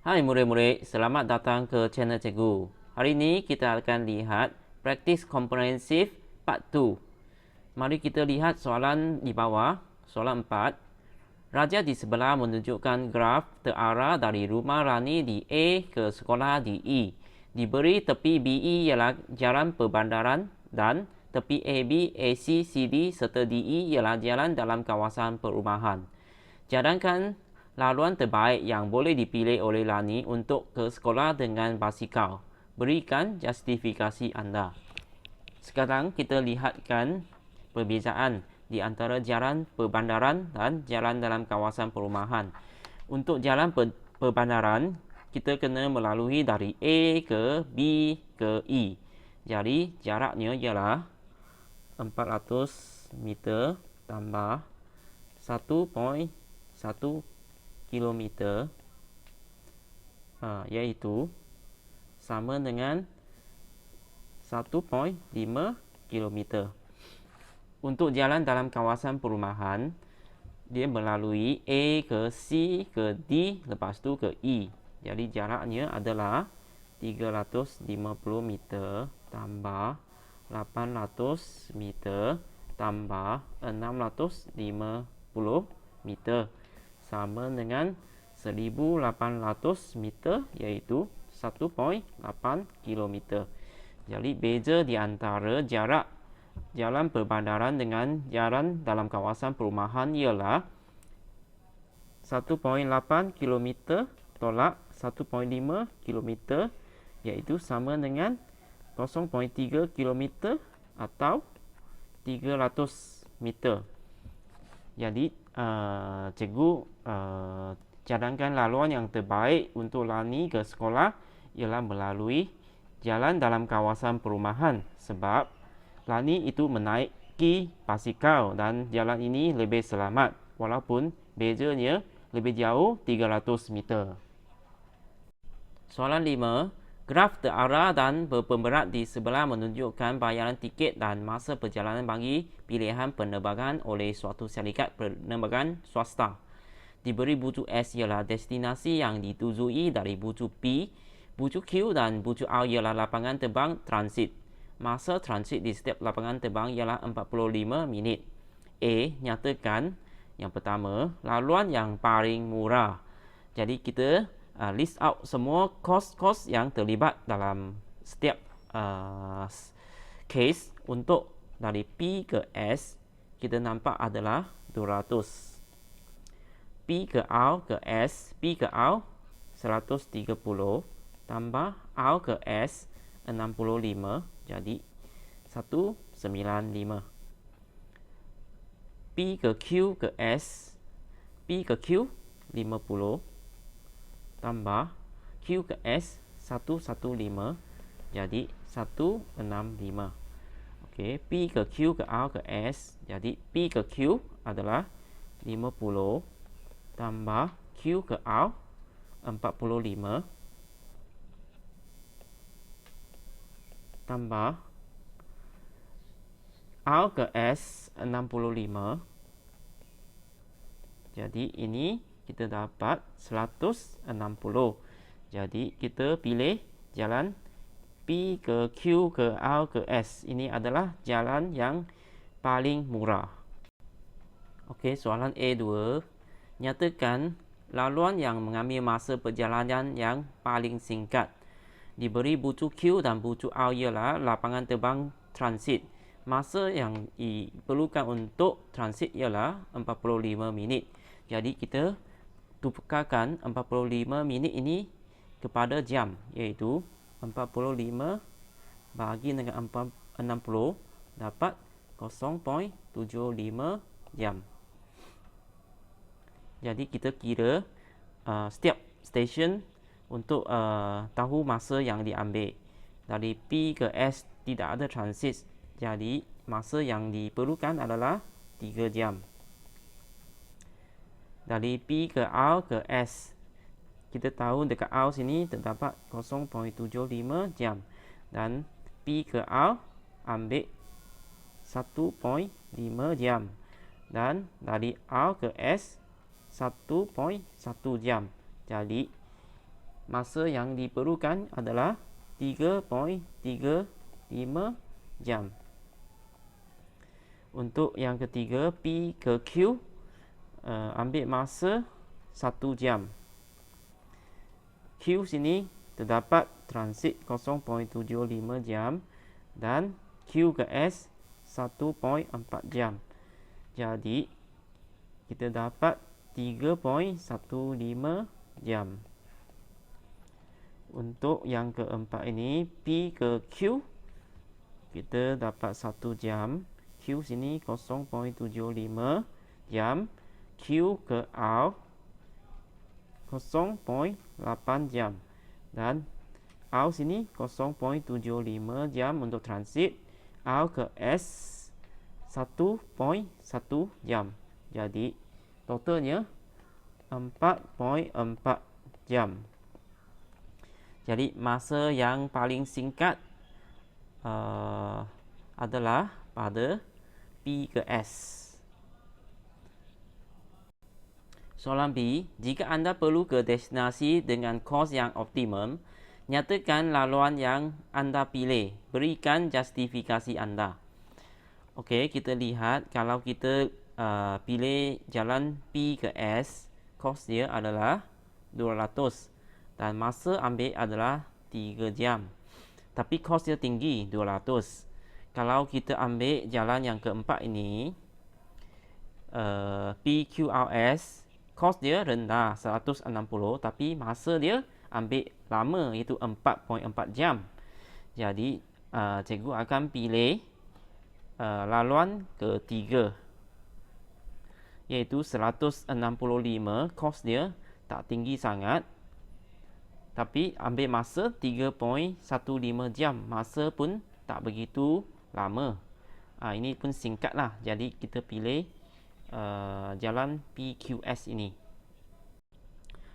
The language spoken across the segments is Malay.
Hai murid-murid, selamat datang ke channel Cikgu. Hari ini kita akan lihat Practice Comprehensive Part 2. Mari kita lihat soalan di bawah, soalan 4. Raja di sebelah menunjukkan graf terarah dari rumah Rani di A ke sekolah di E. Diberi tepi BE ialah jalan perbandaran dan tepi AB, AC, CD serta DE ialah jalan dalam kawasan perumahan. Cadangkan laluan terbaik yang boleh dipilih oleh Lani untuk ke sekolah dengan basikal. Berikan justifikasi anda. Sekarang kita lihatkan perbezaan di antara jalan perbandaran dan jalan dalam kawasan perumahan. Untuk jalan perbandaran, kita kena melalui dari A ke B ke E. Jadi jaraknya ialah 400 meter tambah 1.1 kilometer, iaitu sama dengan 1.5 kilometer. Untuk jalan dalam kawasan perumahan, dia melalui A ke C ke D lepas tu ke E. Jadi jaraknya adalah 350 meter tambah 800 meter tambah 650 meter sama dengan 1800 meter, iaitu 1.8 kilometer. Jadi beza di antara jarak jalan perbandaran dengan jalan dalam kawasan perumahan ialah 1.8 kilometer tolak 1.5 kilometer, iaitu sama dengan 0.3 kilometer atau 300 meter. Jadi cikgu cadangkan laluan yang terbaik untuk Lani ke sekolah ialah melalui jalan dalam kawasan perumahan, sebab Lani itu menaiki basikal dan jalan ini lebih selamat walaupun bezanya lebih jauh 300 meter. Soalan 5. Graf terarah dan berpemberat di sebelah menunjukkan bayaran tiket dan masa perjalanan bagi pilihan penerbangan oleh suatu syarikat penerbangan swasta. Diberi bucu S ialah destinasi yang ditujui dari bucu P, bucu Q dan bucu R ialah lapangan terbang transit. Masa transit di setiap lapangan terbang ialah 45 minit. A. Nyatakan yang pertama, laluan yang paling murah. Jadi kita list out semua kos-kos yang terlibat dalam setiap case. Untuk dari P ke S, kita nampak adalah 200. P ke R ke S, P ke R 130 tambah R ke S 65, jadi 195. P ke Q ke S, P ke Q 50 tambah Q ke S 115, jadi 165. Okey, P ke Q ke R ke S, jadi P ke Q adalah 50 tambah Q ke R 45 tambah R ke S 65. Jadi ini kita dapat 160. Jadi kita pilih jalan P ke Q ke R ke S. Ini adalah jalan yang paling murah. Okey, soalan A2. Nyatakan laluan yang mengambil masa perjalanan yang paling singkat. Diberi bucu Q dan bucu R ialah lapangan terbang transit. Masa yang diperlukan untuk transit ialah 45 minit. Jadi kita tukarkan 45 minit ini kepada jam, iaitu 45 bagi dengan 60 dapat 0.75 jam. Jadi kita kira setiap stesen untuk tahu masa yang diambil. Dari P ke S tidak ada transit, jadi masa yang diperlukan adalah 3 jam. Dari P ke R ke S, kita tahu dekat R sini terdapat 0.75 jam. Dan P ke R ambil 1.5 jam. Dan dari R ke S 1.1 jam. Jadi masa yang diperlukan adalah 3.35 jam. Untuk yang ketiga, P ke Q, ambil masa 1 jam. Q sini terdapat transit 0.75 jam dan Q ke S 1.4 jam. Jadi kita dapat 3.15 jam. Untuk yang keempat ini, P ke Q, kita dapat 1 jam. Q sini 0.75 jam. Q ke R 0.8 jam. Dan R sini 0.75 jam untuk transit. R ke S 1.1 jam. Jadi totalnya 4.4 jam. Jadi masa yang paling singkat adalah pada P ke S. Soalan B, jika anda perlu ke destinasi dengan kos yang optimum, nyatakan laluan yang anda pilih. Berikan justifikasi anda. Okey, kita lihat kalau kita pilih jalan P ke S, kos dia adalah 200 dan masa ambil adalah 3 jam. Tapi kos dia tinggi, 200. Kalau kita ambil jalan yang keempat ini, PQRS, kos dia rendah, 160, tapi masa dia ambil lama, iaitu 4.4 jam. Jadi cikgu akan pilih laluan ketiga, iaitu 165. Kos dia tak tinggi sangat, tapi ambil masa 3.15 jam. Masa pun tak begitu lama. Ini pun singkat lah. Jadi kita pilih jalan PQS ini.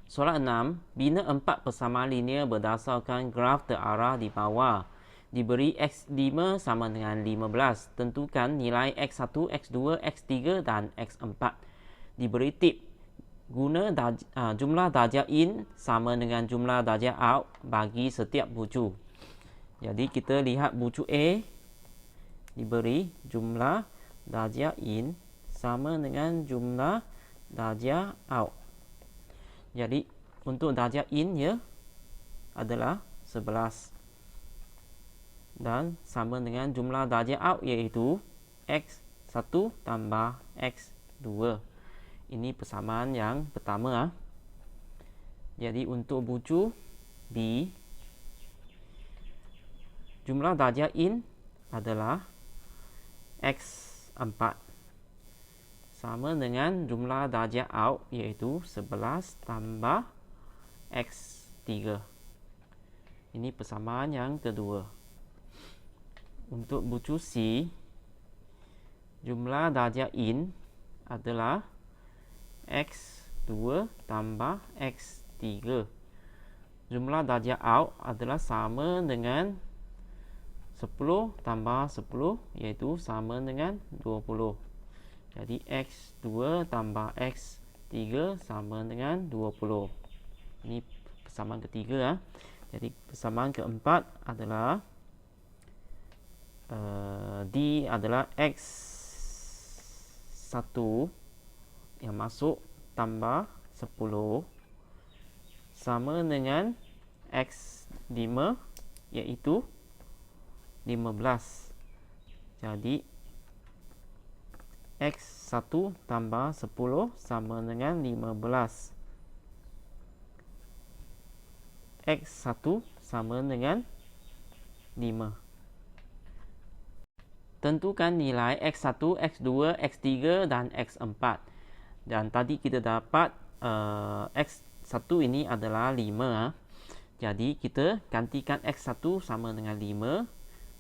Soalan 6. Bina 4 persamaan linear berdasarkan graf terarah di bawah. Diberi X5 sama dengan 15. Tentukan nilai X1, X2, X3 dan X4. Diberi tip. Guna jumlah darjah in sama dengan jumlah darjah out bagi setiap bucu. Jadi kita lihat bucu A diberi jumlah darjah in sama dengan jumlah darjah out. Jadi untuk darjah in nya adalah 11 dan sama dengan jumlah darjah out iaitu X1 tambah X2. Ini persamaan yang pertama. Jadi untuk bucu B, jumlah darjah in adalah X4 sama dengan jumlah darjah out iaitu 11 tambah X3. Ini persamaan yang kedua. Untuk bucu C, jumlah darjah in adalah X2 tambah X3. Jumlah darjah out adalah sama dengan 10 tambah 10 iaitu sama dengan 20. Jadi X2 tambah X3 sama dengan 20. Ini persamaan ketiga. Jadi persamaan keempat adalah D adalah X1 yang masuk tambah 10 sama dengan X5 iaitu 15. Jadi X1 tambah 10 sama dengan 15. X1 sama dengan 5. Tentukan nilai X1, X2, X3 dan X4. Dan tadi kita dapat X1 ini adalah 5. Jadi kita gantikan X1 sama dengan 5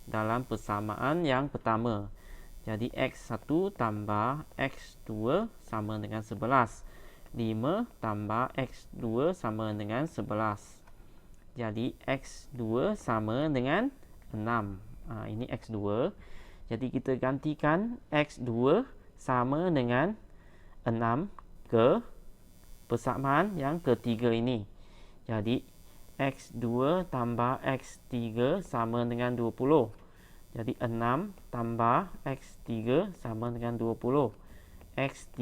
dalam persamaan yang pertama. Jadi X1 tambah X2 sama dengan 11. 5 tambah X2 sama dengan 11. Jadi X2 sama dengan 6. Ini X2. Jadi kita gantikan X2 sama dengan 6 ke persamaan yang ketiga ini. Jadi X2 tambah X3 sama dengan 20. Jadi 6 tambah X3 sama dengan 20. X3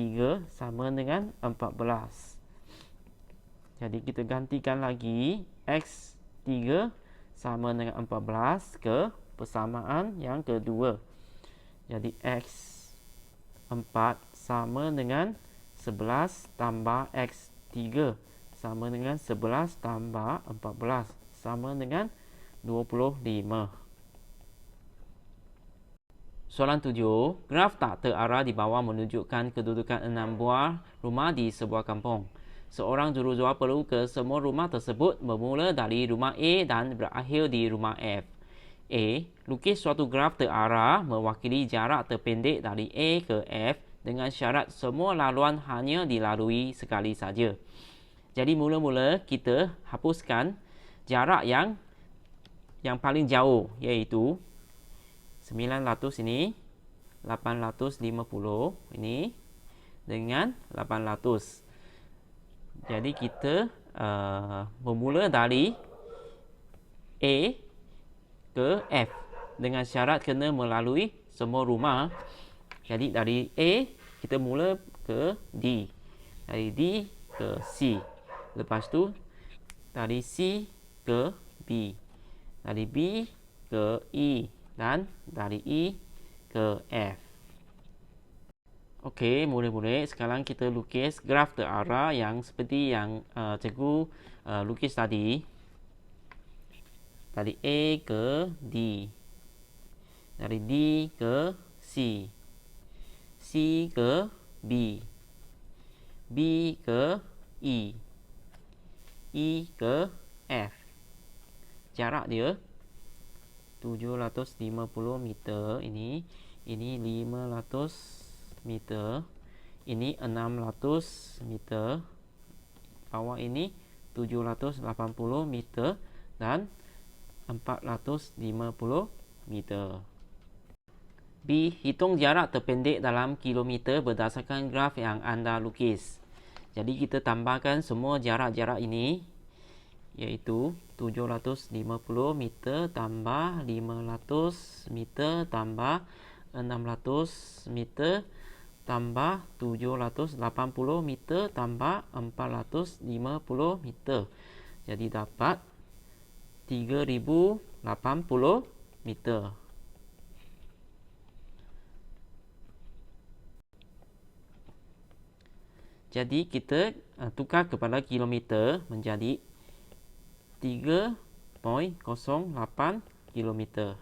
sama dengan 14. Jadi kita gantikan lagi X3 sama dengan 14 ke persamaan yang kedua. Jadi X4 sama dengan 11 tambah X3 sama dengan 11 tambah 14 sama dengan 25. Soalan 7. Graf tak terarah di bawah menunjukkan kedudukan 6 buah rumah di sebuah kampung. Seorang jurujual perlu ke semua rumah tersebut bermula dari rumah A dan berakhir di rumah F. A. Lukis suatu graf terarah mewakili jarak terpendek dari A ke F dengan syarat semua laluan hanya dilalui sekali saja. Jadi mula-mula kita hapuskan jarak yang paling jauh, iaitu 900 ini, 850 ini dengan 800. Jadi kita bermula dari A ke F dengan syarat kena melalui semua rumah. Jadi dari A kita mula ke D, dari D ke C, lepas tu dari C ke B, dari B ke E, dan dari E ke F. Okey, murid-murid, sekarang kita lukis graf terarah yang seperti yang cikgu lukis tadi. Dari A ke D, dari D ke C, C ke B, B ke E, E ke F. Jarak dia 750 meter ini 500 meter, ini 600 meter, bawah ini 780 meter dan 450 meter. B. Hitung jarak terpendek dalam kilometer berdasarkan graf yang anda lukis. Jadi kita tambahkan semua jarak-jarak ini, iaitu 750 meter tambah 500 meter tambah 600 meter tambah 780 meter tambah 450 meter. Jadi dapat 3080 meter. Jadi kita tukar kepada kilometer menjadi 3.08 kilometer.